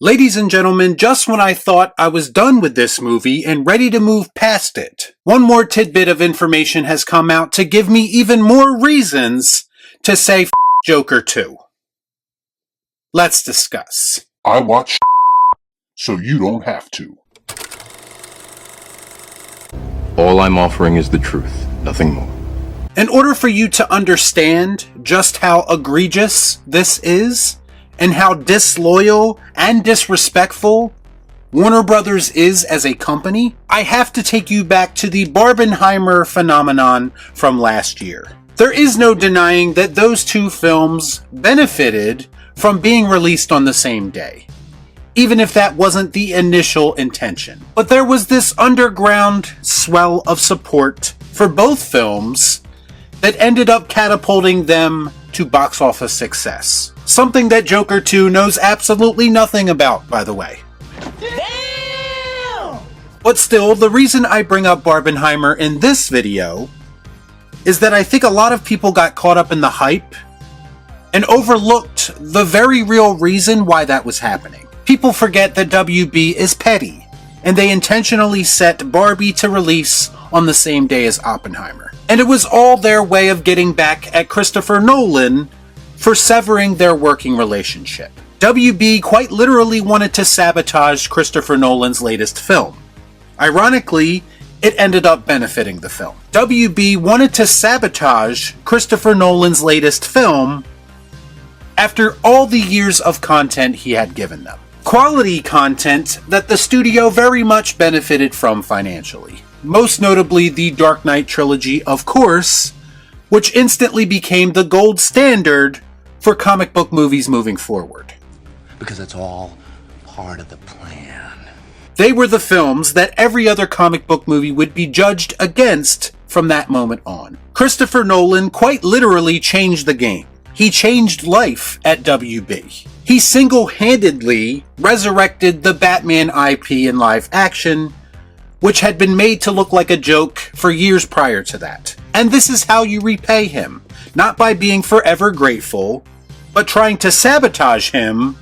Ladies and gentlemen, just when I thought I was done with this movie and ready to move past it, one more tidbit of information has come out to give me even more reasons to say F Joker 2. Let's discuss. I watch so you don't have to. All I'm offering is the truth, nothing more. In order for you to understand just how egregious this is, and how disloyal and disrespectful Warner Brothers is as a company, I have to take you back to the Barbenheimer phenomenon from last year. There is no denying that those two films benefited from being released on the same day, even if that wasn't the initial intention. But there was this underground swell of support for both films that ended up catapulting them to box office success. Something that Joker 2 knows absolutely nothing about, by the way. Damn! But still, the reason I bring up Barbenheimer in this video is that I think a lot of people got caught up in the hype and overlooked the very real reason why that was happening. People forget that WB is petty, and they intentionally set Barbie to release on the same day as Oppenheimer. And it was all their way of getting back at Christopher Nolan for severing their working relationship. WB quite literally wanted to sabotage Christopher Nolan's latest film. Ironically, it ended up benefiting the film. WB wanted to sabotage Christopher Nolan's latest film after all the years of content he had given them. Quality content that the studio very much benefited from financially. Most notably the Dark Knight trilogy, of course, which instantly became the gold standard for comic book movies moving forward. Because it's all part of the plan. They were the films that every other comic book movie would be judged against from that moment on. Christopher Nolan quite literally changed the game. He changed life at WB. He single-handedly resurrected the Batman IP in live action, which had been made to look like a joke for years prior to that. And this is how you repay him. Not by being forever grateful, but trying to sabotage him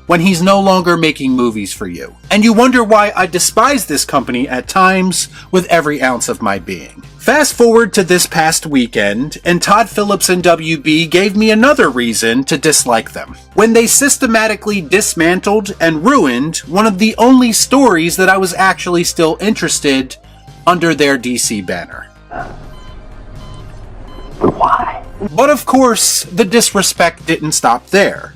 when he's no longer making movies for you. And you wonder why I despise this company at times with every ounce of my being. Fast forward to this past weekend, and Todd Phillips and WB gave me another reason to dislike them. When they systematically dismantled and ruined one of the only stories that I was actually still interested under their DC banner. But why? But of course, the disrespect didn't stop there,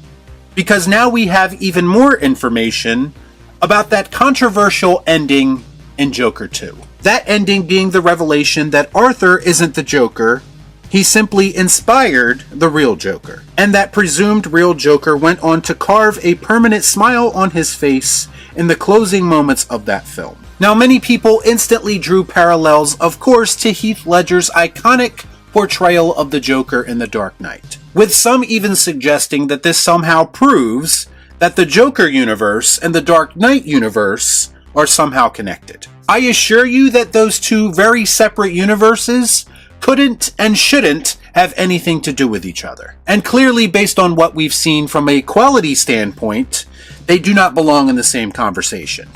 because now we have even more information about that controversial ending in Joker 2. That ending being the revelation that Arthur isn't the Joker, he simply inspired the real Joker. And that presumed real Joker went on to carve a permanent smile on his face in the closing moments of that film. Now, many people instantly drew parallels, of course, to Heath Ledger's iconic portrayal of the Joker in The Dark Knight, with some even suggesting that this somehow proves that the Joker universe and the Dark Knight universe are somehow connected. I assure you that those two very separate universes couldn't and shouldn't have anything to do with each other. And clearly, based on what we've seen from a quality standpoint, they do not belong in the same conversation.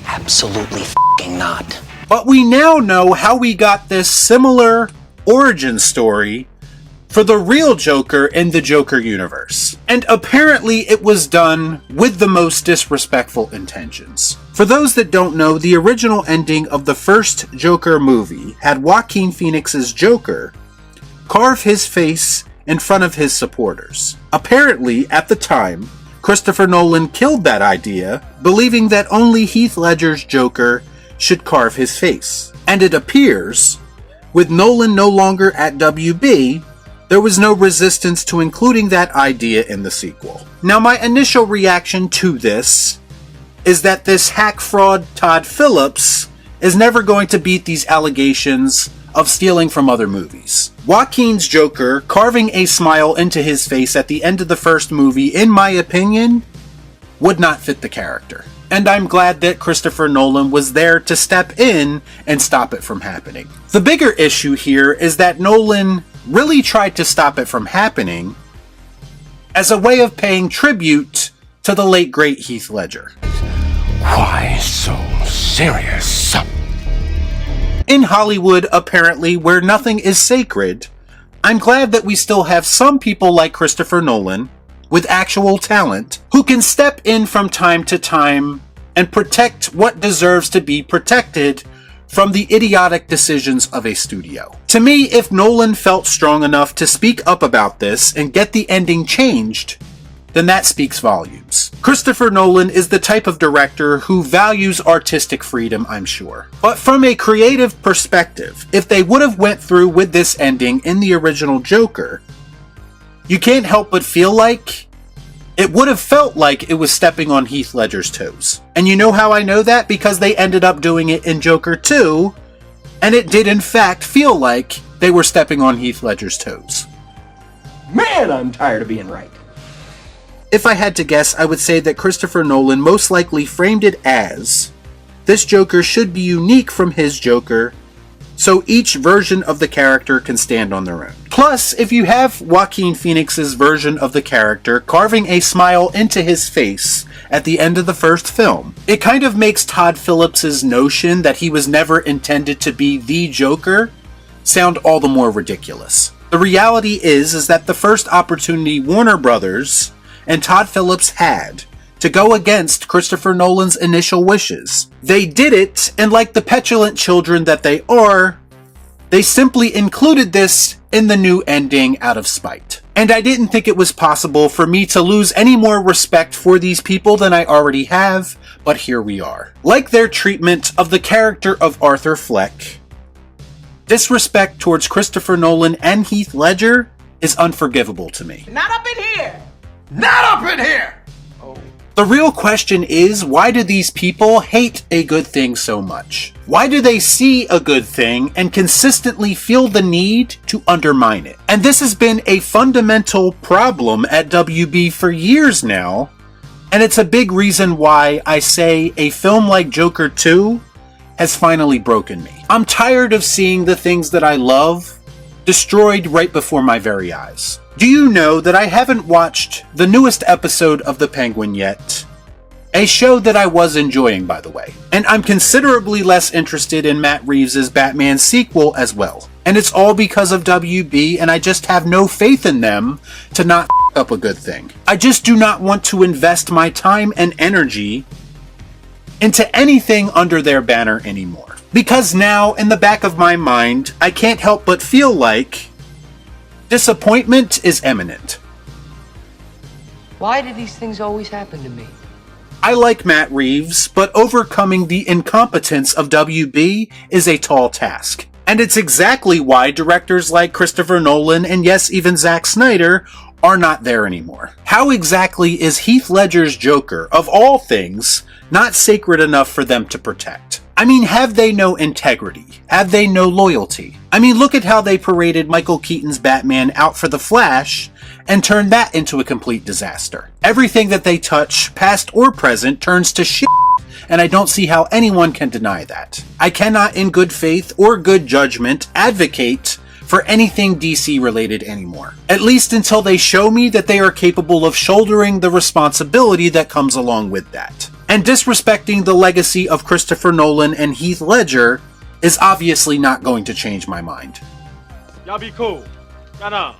Absolutely f***ing not. But we now know how we got this similar origin story for the real Joker in the Joker universe. And apparently it was done with the most disrespectful intentions. For those that don't know, the original ending of the first Joker movie had Joaquin Phoenix's Joker carve his face in front of his supporters. Apparently, at the time, Christopher Nolan killed that idea, believing that only Heath Ledger's Joker should carve his face. And it appears, with Nolan no longer at WB, there was no resistance to including that idea in the sequel. Now, my initial reaction to this is that this hack fraud Todd Phillips is never going to beat these allegations of stealing from other movies. Joaquin's Joker carving a smile into his face at the end of the first movie, in my opinion, would not fit the character. And I'm glad that Christopher Nolan was there to step in and stop it from happening. The bigger issue here is that Nolan really tried to stop it from happening as a way of paying tribute to the late great Heath Ledger. Why so serious? In Hollywood, apparently, where nothing is sacred, I'm glad that we still have some people like Christopher Nolan, with actual talent, who can step in from time to time and protect what deserves to be protected from the idiotic decisions of a studio. To me, if Nolan felt strong enough to speak up about this and get the ending changed, then that speaks volumes. Christopher Nolan is the type of director who values artistic freedom, I'm sure. But from a creative perspective, if they would have went through with this ending in the original Joker, you can't help but feel like it would have felt like it was stepping on Heath Ledger's toes. And you know how I know that? Because they ended up doing it in Joker 2, and it did in fact feel like they were stepping on Heath Ledger's toes. Man, I'm tired of being right. If I had to guess, I would say that Christopher Nolan most likely framed it as, this Joker should be unique from his Joker, so each version of the character can stand on their own. Plus, if you have Joaquin Phoenix's version of the character carving a smile into his face at the end of the first film, it kind of makes Todd Phillips's notion that he was never intended to be the Joker sound all the more ridiculous. The reality is that the first opportunity Warner Brothers and Todd Phillips had to go against Christopher Nolan's initial wishes, they did it, and like the petulant children that they are, they simply included this in the new ending out of spite. And I didn't think it was possible for me to lose any more respect for these people than I already have, but here we are. Like their treatment of the character of Arthur Fleck, disrespect towards Christopher Nolan and Heath Ledger is unforgivable to me. Not up in here! Not up in here! The real question is, why do these people hate a good thing so much? Why do they see a good thing and consistently feel the need to undermine it? And this has been a fundamental problem at WB for years now, and it's a big reason why I say a film like Joker 2 has finally broken me. I'm tired of seeing the things that I love destroyed right before my very eyes. Do you know that I haven't watched the newest episode of The Penguin yet? A show that I was enjoying, by the way. And I'm considerably less interested in Matt Reeves' Batman sequel as well. And it's all because of WB, and I just have no faith in them to not f*** up a good thing. I just do not want to invest my time and energy into anything under their banner anymore. Because now, in the back of my mind, I can't help but feel like disappointment is imminent. Why do these things always happen to me? I like Matt Reeves, but overcoming the incompetence of WB is a tall task. And it's exactly why directors like Christopher Nolan and yes, even Zack Snyder are not there anymore. How exactly is Heath Ledger's Joker, of all things, not sacred enough for them to protect? I mean, have they no integrity? Have they no loyalty? I mean, look at how they paraded Michael Keaton's Batman out for The Flash and turned that into a complete disaster. Everything that they touch, past or present, turns to shit, and I don't see how anyone can deny that. I cannot in good faith or good judgment advocate for anything DC related anymore. At least until they show me that they are capable of shouldering the responsibility that comes along with that. And disrespecting the legacy of Christopher Nolan and Heath Ledger is obviously not going to change my mind. Y'all be cool. Shut up.